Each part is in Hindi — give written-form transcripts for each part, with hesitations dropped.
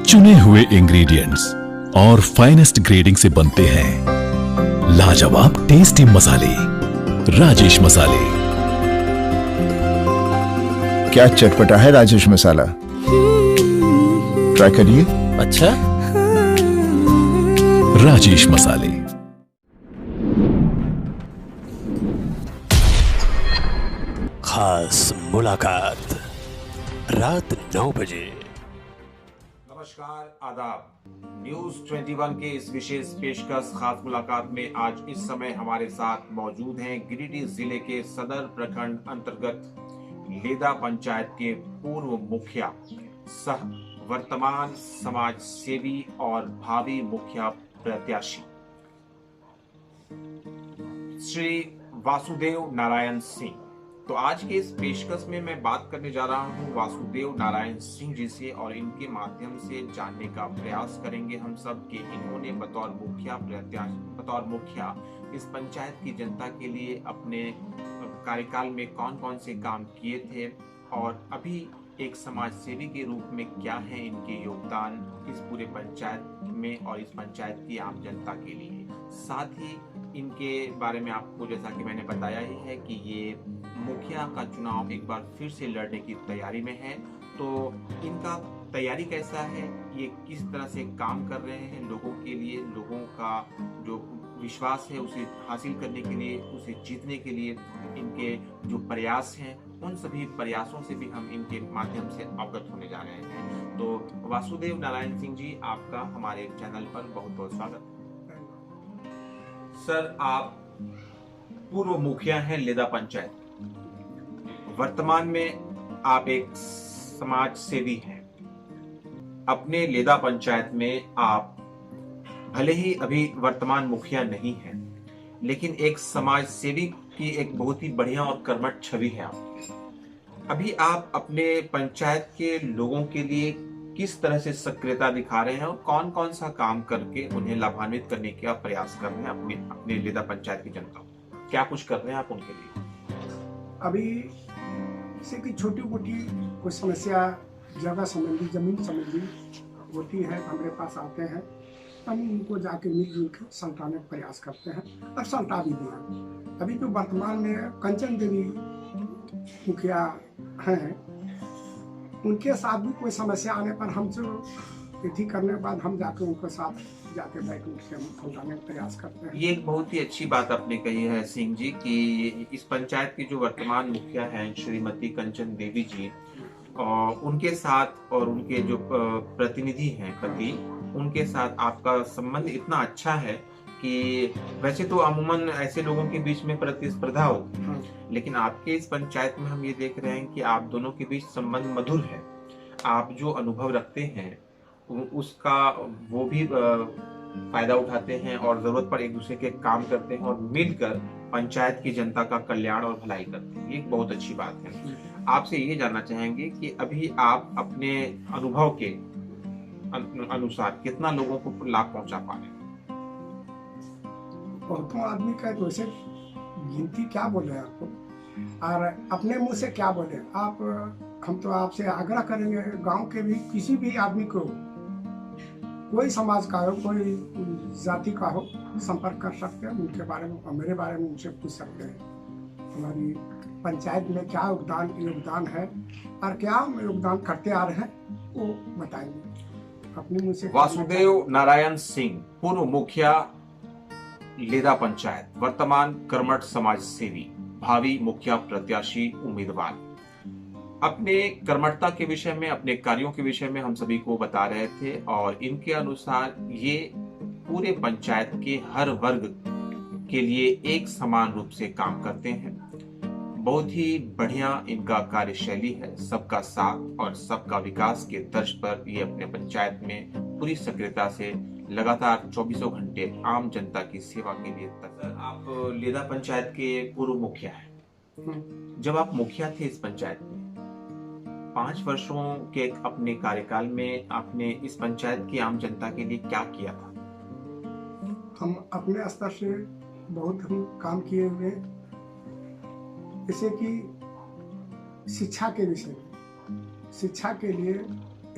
चुने हुए इंग्रेडिएंट्स और फाइनेस्ट ग्रेडिंग से बनते हैं लाजवाब टेस्टी मसाले। राजेश मसाले। क्या चटपटा है राजेश मसाला, ट्राई करिए। अच्छा, राजेश मसाले। खास मुलाकात रात 9 बजे। नमस्कार, आदाब। न्यूज 21 के इस विशेष पेशकश खास मुलाकात में आज इस समय हमारे साथ मौजूद हैं गिरिडीह जिले के सदर प्रखंड अंतर्गत लेदा पंचायत के पूर्व मुखिया सह वर्तमान समाज सेवी और भावी मुखिया प्रत्याशी श्री वासुदेव नारायण सिंह। तो आज के इस पेशकश में मैं बात करने जा रहा हूं वासुदेव नारायण सिंह जी से और इनके माध्यम से जानने का प्रयास करेंगे हम सब कि इन्होंने बतौर मुखिया इस पंचायत की जनता के लिए अपने कार्यकाल में कौन कौन से काम किए थे और अभी एक समाज सेवी के रूप में क्या है इनके योगदान इस पूरे पंचायत में और इस पंचायत की आम जनता के लिए। साथ ही इनके बारे में आपको जैसा कि मैंने बताया ही है कि ये मुखिया का चुनाव एक बार फिर से लड़ने की तैयारी में है। तो इनका तैयारी कैसा है, ये किस तरह से काम कर रहे हैं लोगों के लिए, लोगों का जो विश्वास है उसे हासिल करने के लिए, उसे जीतने के लिए इनके जो प्रयास हैं उन सभी प्रयासों से भी हम इनके माध्यम से अवगत होने जा रहे हैं। तो वासुदेव नारायण सिंह जी, आपका हमारे चैनल पर बहुत बहुत स्वागत। सर, आप पूर्व मुखिया हैं लेदा पंचायत, वर्तमान में आप एक समाज सेवी हैं। अपने लेदा पंचायत में आप भले ही अभी वर्तमान मुखिया नहीं हैं, लेकिन एक समाज सेवी की एक बहुत ही बढ़िया और कर्मठ छवि है आपकी। अभी आप अपने पंचायत के लोगों के लिए किस तरह से सक्रियता दिखा रहे हैं और कौन कौन सा काम करके उन्हें लाभान्वित करने का प्रयास कर रहे हैं अपने लेदा पंचायत की जनता को? क्या कुछ कर रहे हैं आप उनके लिए? अभी जैसे कि छोटी मोटी कोई समस्या जगह संबंधी, जमीन संबंधी होती है, हमारे पास आते हैं, हम उनको जाके मिलजुल के सल्टाने का प्रयास करते हैं और सल्टा भी दिया। अभी जो वर्तमान में कंचन देवी मुखिया हैं, उनके साथ भी कोई समस्या आने पर हमसे इति करने के बाद हम जाके उनके साथ जाके बैठ उनसे हम सल्टाने का प्रयास करते हैं। ये एक बहुत ही अच्छी बात आपने कही है सिंह जी कि इस पंचायत की जो वर्तमान मुखिया हैं श्रीमती कंचन देवी जी, और उनके साथ और उनके जो प्रतिनिधि हैं पति, उनके साथ आपका संबंध इतना अच्छा है कि वैसे तो अमूमन ऐसे लोगों के बीच में प्रतिस्पर्धा होती है, लेकिन आपके इस पंचायत में हम ये देख रहे हैं कि आप दोनों के बीच संबंध मधुर है। आप जो अनुभव रखते हैं उसका वो भी फायदा उठाते हैं और जरूरत पर एक दूसरे के काम करते हैं और मिलकर पंचायत की जनता का कल्याण और भलाई करते हैं। ये एक बहुत अच्छी बात है। आपसे ये जानना चाहेंगे कि अभी आप अपने अनुभव के अनुसार कितना लोगों को लाभ पहुंचा पा रहे हैं? बहुतों आदमी का तो वैसे गिनती क्या बोले आपको, और अपने मुंह से क्या बोले आप। हम तो आपसे आग्रह करेंगे, गांव के भी किसी भी आदमी को, कोई समाज का हो, कोई जाति का हो, संपर्क कर सकते हैं। उनके बारे में, मेरे बारे में उनसे पूछ सकते हैं हमारी पंचायत में क्या योगदान है और क्या हम योगदान करते आ रहे हैं, वो बताएंगे अपने मुंह से। वासुदेव नारायण सिंह, पूर्व मुखिया लेदा पंचायत, वर्तमान कर्मठ समाज सेवी, भावी मुखिया प्रत्याशी उम्मीदवार, अपने कर्मठता के विषय में, अपने कार्यों के विषय में हम सभी को बता रहे थे और इनके अनुसार ये पूरे पंचायत के हर वर्ग के लिए एक समान रूप से काम करते हैं। बहुत ही बढ़िया इनका कार्यशैली है। सबका साथ और सबका विकास के तर्ज पर ये अपने पंचायत में पूरी सक्रियता से लगातार 24 घंटे आम जनता की सेवा के लिए तत्पर। आप लेदा पंचायत के पूर्व मुखिया हैं। जब आप मुखिया थे इस पंचायत में, 5 वर्षों के अपने कार्यकाल में आपने इस पंचायत की आम जनता के लिए क्या किया था? हम अपने स्तर से बहुत हम काम किए हुए, जैसे कि शिक्षा के विषय में, शिक्षा के लिए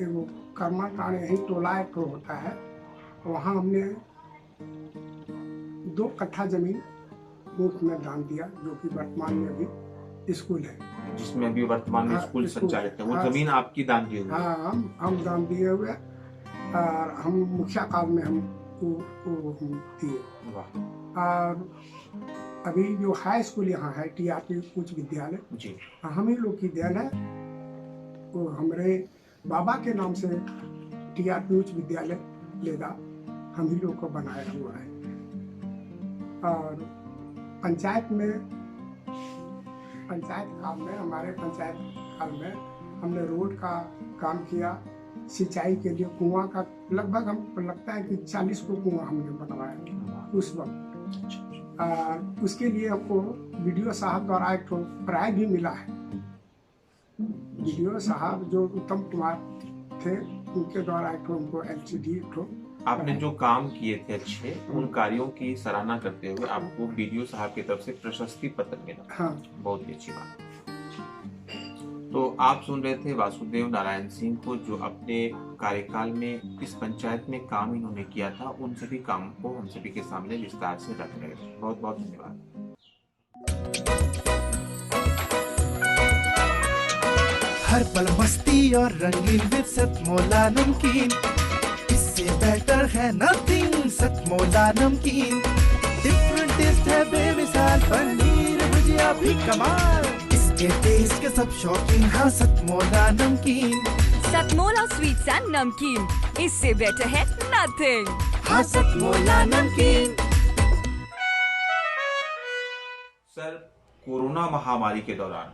एगो कर्मकांड यही टोला एक ठो होता है, वहाँ हमने 2 कट्ठा जमीन मुफ्त में दान दिया, जो कि वर्तमान में अभी स्कूल है, जिसमें अभी वर्तमान में हाँ, स्कूल स्कूल, संचालित है। वो हाँ, जमीन आपकी दान दी हुई है। हाँ हम दान दिए हुए, और हम मुखिया काल में हम हम दिए। वाह और अभी जो हाई स्कूल यहाँ है, TRP उच्च विद्यालय, जी, हम ही लोग की देन है। वो हमारे बाबा के नाम से TRP उच्च विद्यालय लेगा, हम ही लोग को बनाया हुआ है। और पंचायत काल में, हमारे पंचायत काल में हमने रोड का काम किया, सिंचाई के लिए कुआं का लगभग हमको लगता है कि 40 को कुआं हमने बनवाया उस वक्त। और उसके लिए हमको BDO साहब द्वारा एक प्राइज भी मिला है। BDO साहब जो उत्तम कुमार थे, उनके द्वारा एक हमको LCD आपने जो काम किए थे अच्छे, उन कार्यों की सराहना करते हुए आपको BDO साहब की तरफ से प्रशस्ति पत्र मिला। हाँ। बहुत ही अच्छी बात। तो आप सुन रहे थे वासुदेव नारायण सिंह को, जो अपने कार्यकाल में इस पंचायत में काम इन्होंने किया था, उन सभी काम को हम सभी के सामने विस्तार से रख रहे थे। बहुत बहुत धन्यवाद। हर पल मस्ती और रंगीन विद सतमोला नमकीन, इससे बेटर है नथिंग। सतमोला नमकीन डिफरेंट टेस्ट है बेमिसाल, पनीर भुजिया भी कमाल, इसके टेस्ट के सब शौकीन। हाँ सतमोला नमकीन, सतमोला स्वीट्स एंड नमकीन, इससे बेटर है नथिंग। हाँ सतमोला नमकीन। सर, कोरोना महामारी के दौरान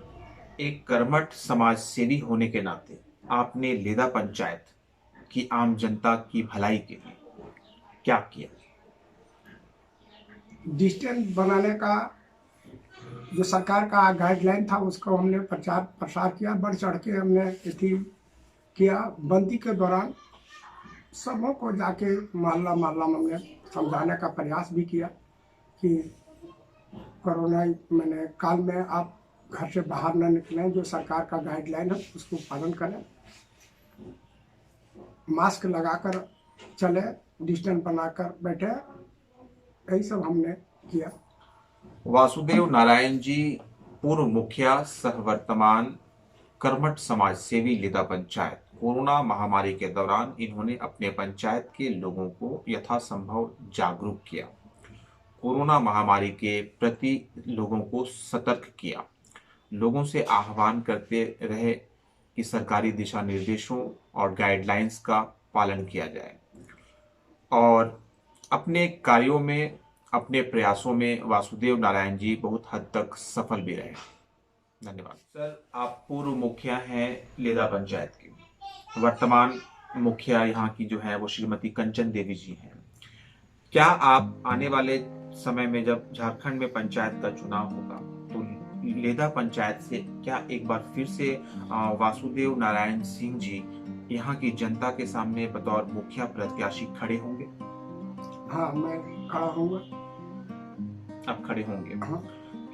एक कर्मठ समाज सेवी होने के नाते आपने लेदा पंचायत की आम जनता की भलाई के लिए क्या किया? डिस्टेंस बनाने का जो सरकार का गाइडलाइन था, उसको हमने प्रचार प्रसार किया, बढ़ चढ़ के हमने इति किया। बंदी के दौरान सबों को जाके मोहल्ला मोहल्ला में हमने समझाने का प्रयास भी किया कि कोरोना मैंने काल में आप घर से बाहर न निकलें, जो सरकार का गाइडलाइन है उसको पालन करें, मास्क लगाकर चले, डिस्टेंस बनाकर बैठे, यही सब हमने किया। वासुदेव नारायण जी पूर्व मुखिया सह वर्तमान कर्मठ समाज सेवी लेदा पंचायत। कोरोना महामारी के दौरान इन्होंने अपने पंचायत के लोगों को यथासंभव जागरूक किया, कोरोना महामारी के प्रति लोगों को सतर्क किया, लोगों से आह्वान करते रहे कि सरकारी दिशा निर्देशों और गाइडलाइंस का पालन किया जाए। और अपने कार्यों में, अपने प्रयासों में वासुदेव नारायण जी बहुत हद तक सफल भी रहे। धन्यवाद। सर, आप पूर्व मुखिया हैं लेदा पंचायत के, वर्तमान मुखिया यहाँ की जो है वो श्रीमती कंचन देवी जी हैं। क्या आप आने वाले समय में जब झारखंड में पंचायत का चुनाव होगा तो लेदा पंचायत से क्या एक बार फिर से वासुदेव नारायण सिंह जी यहाँ की जनता के सामने बतौर मुखिया प्रत्याशी खड़े होंगे? हाँ, मैं खड़ा होऊंगा। आप खड़े होंगे? हाँ।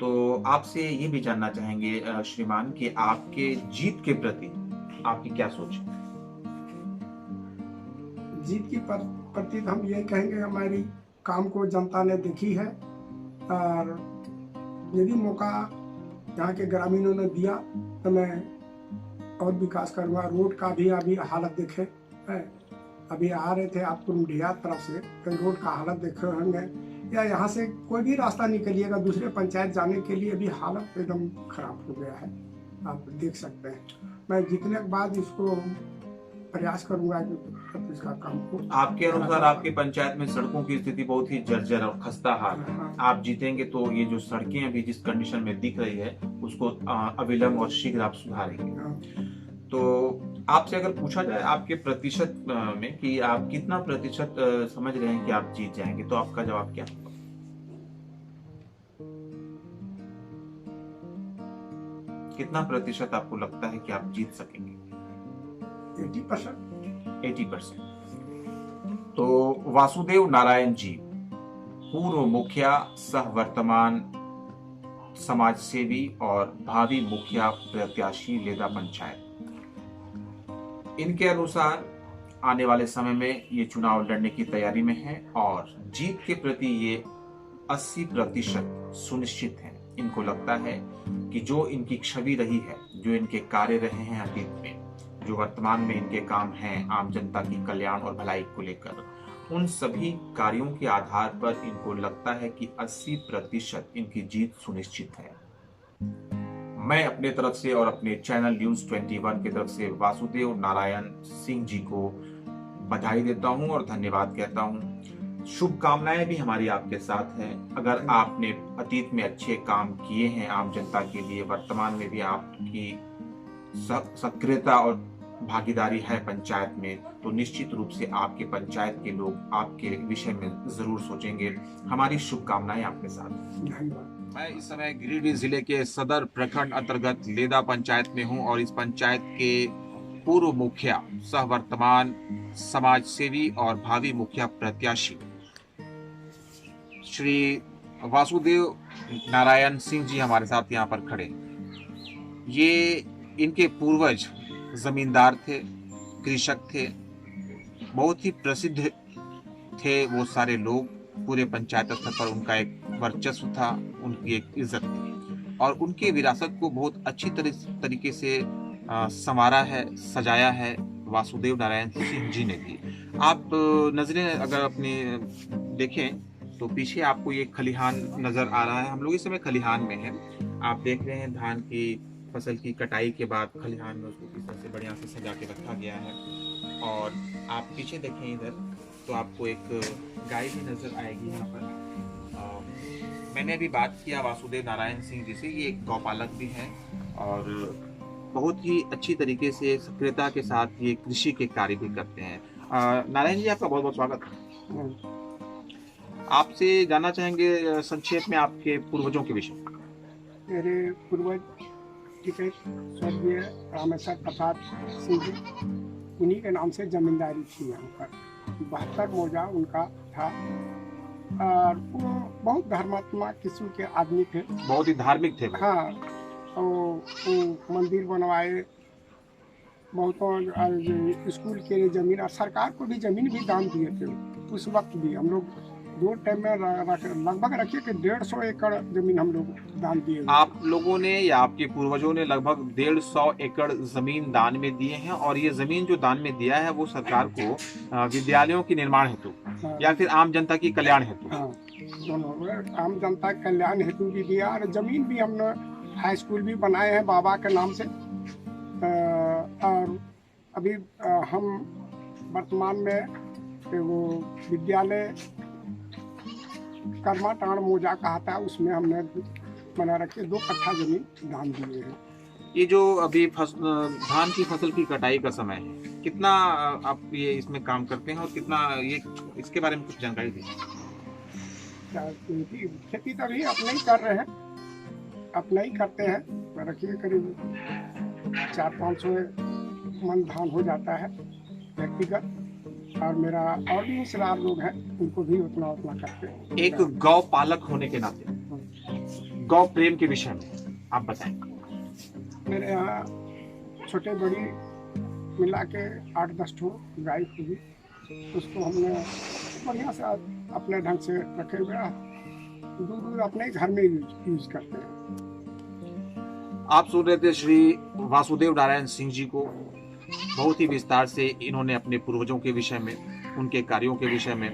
तो आपसे ये भी जानना चाहेंगे श्रीमान कि आपके जीत के प्रति आपकी क्या सोच है? जीत की प्रति हम ये कहेंगे, हमारी काम को जनता ने देखी है, और यदि मौका यहाँ के ग्रामीणों ने दिया तो मैं और विकास करूँगा। रोड का भी अभी हालत देखे है, अभी आ रहे थे आप कुंडिया तरफ से, तो रोड का हालत देखे होंगे, या यहाँ से कोई भी रास्ता निकलिएगा दूसरे पंचायत जाने के लिए भी हालत एकदम खराब हो गया है, आप देख सकते हैं। मैं जीतने के बाद इसको प्रयास करूंगा कि इसका काम को। आपके अनुसार आपके पंचायत में सड़कों की स्थिति बहुत ही जर्जर और खस्ता हाल है। आप जीतेंगे तो ये जो सड़कें अभी जिस कंडीशन में दिख रही है उसको अविलंब और शीघ्र आप सुधारेंगे। तो आपसे अगर पूछा जाए आपके प्रतिशत में कि आप कितना प्रतिशत समझ रहे हैं कि आप जीत जाएंगे, तो आपका जवाब क्या होगा? कितना प्रतिशत आपको लगता है कि आप जीत सकेंगे? 80%। तो वासुदेव नारायण जी पूर्व मुखिया सह वर्तमान समाज सेवी और भावी मुखिया प्रत्याशी लेदा पंचायत, इनके अनुसार आने वाले समय में ये चुनाव लड़ने की तैयारी में है और जीत के प्रति ये 80% सुनिश्चित है। इनको लगता है कि जो इनकी छवि रही है, जो इनके कार्य रहे हैं अतीत में, जो वर्तमान में इनके काम हैं आम जनता की कल्याण और भलाई को लेकर, उन सभी कार्यों के आधार पर इनको लगता है कि 80% इनकी जीत सुनिश्चित है। मैं अपने तरफ से और अपने चैनल न्यूज़ 21 की तरफ से वासुदेव नारायण सिंह जी को बधाई देता हूं और धन्यवाद कहता हूं। शुभकामनाएं भी हमारी आपके साथ हैं। अगर आपने अतीत में अच्छे काम किए हैं आम जनता के लिए, वर्तमान में भी आपकी सक्रियता और भागीदारी है पंचायत में, तो निश्चित रूप से आपके पंचायत के लोग आपके विषय में जरूर सोचेंगे। हमारी शुभकामनाएं आपके साथ। धन्यवाद। मैं इस समय गिरिडीह जिले के सदर प्रखंड अंतर्गत लेदा पंचायत में हूं और इस पंचायत के पूर्व मुखिया सह वर्तमान समाज सेवी और भावी मुखिया प्रत्याशी श्री वासुदेव नारायण सिंह जी हमारे साथ यहाँ पर खड़े। ये इनके पूर्वज जमींदार थे, कृषक थे, बहुत ही प्रसिद्ध थे वो सारे लोग। पूरे पंचायत स्तर पर उनका एक वर्चस्व था, उनकी एक इज्जत थी और उनके विरासत को बहुत अच्छी तरीके से संवारा है, सजाया है वासुदेव नारायण सिंह जी ने भी। आप नजरें अगर अपनी देखें तो पीछे आपको ये खलिहान नजर आ रहा है। हम लोग इस समय खलिहान में हैं। आप देख रहे हैं धान की फसल की कटाई के बाद खलिहान में उसको किस तरह से बढ़िया से सजा के रखा गया है। और आप पीछे देखें इधर तो आपको एक गाय भी नजर आएगी यहाँ पर। मैंने अभी बात किया वासुदेव नारायण सिंह जी से, ये एक गौपालक भी हैं और बहुत ही अच्छी तरीके से सक्रियता के साथ ये कृषि के कार्य भी करते हैं। नारायण जी, आपका बहुत बहुत स्वागत है। आपसे जानना चाहेंगे संक्षेप में आपके पूर्वजों के विषय। मेरे पूर्वज स्वर्गीय रामेश्वर प्रसाद सिंह जी, उन्हीं के नाम से जमींदारी थी यहाँ पर। 72 मौजा उनका था और वो बहुत धर्मात्मा किस्म के आदमी थे, बहुत ही धार्मिक थे। हाँ, तो वो मंदिर बनवाए, बहुतों स्कूल के लिए जमीन और सरकार को भी जमीन भी दान दिए थे। उस वक्त भी हम लोग 2 टाइम में लगभग रखिए कि 150 एकड़ जमीन हम लोग दान दिए। आप लोगों ने या आपके पूर्वजों ने लगभग 150 एकड़ जमीन दान में दिए हैं और ये जमीन जो दान में दिया है वो सरकार को विद्यालयों के निर्माण हेतु या फिर आम जनता की कल्याण हेतु? हाँ, दोनों, आम जनता कल्याण हेतु भी दिया और जमीन भी हमने हाई स्कूल भी बनाए हैं बाबा के नाम से। और अभी हम वर्तमान में वो विद्यालय कर्माटाण मौजा कहा था, उसमें हमने बना रखे 2 कट्ठा जमीन दान दिए हैं। ये जो अभी धान की फसल की कटाई का समय है, कितना आप ये इसमें काम करते हैं और कितना ये इसके बारे में कुछ जानकारी दीजिए। खेती तो अभी अपने ही कर रहे हैं, अपने ही करते हैं। रखिए करीब 400-500 मन धान हो जाता है व्यक्तिगत, और मेरा और भी रिश्तेदार लोग हैं, उनको भी उतना करते हैं। एक गौ पालक होने के नाते गौ प्रेम के विषय में आप बताएं। मेरे यहाँ छोटे बड़ी मिला के 8-10 ठो गाय हुई, उसको हमने बढ़िया से अपने ढंग से रखे हुए हैं। दूध अपने घर में यूज करते हैं। आप सुन रहे थे श्री वासुदेव नारायण सिंह जी को। बहुत ही विस्तार से इन्होंने अपने पूर्वजों के विषय में, उनके कार्यों के विषय में,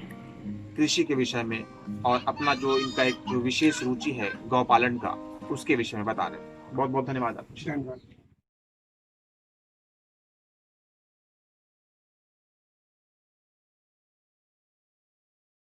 कृषि के विषय में और अपना जो इनका एक विशेष रुचि है गौ पालन का, उसके विषय में बता रहे हैं। बहुत बहुत धन्यवाद आपका। धन्यवाद।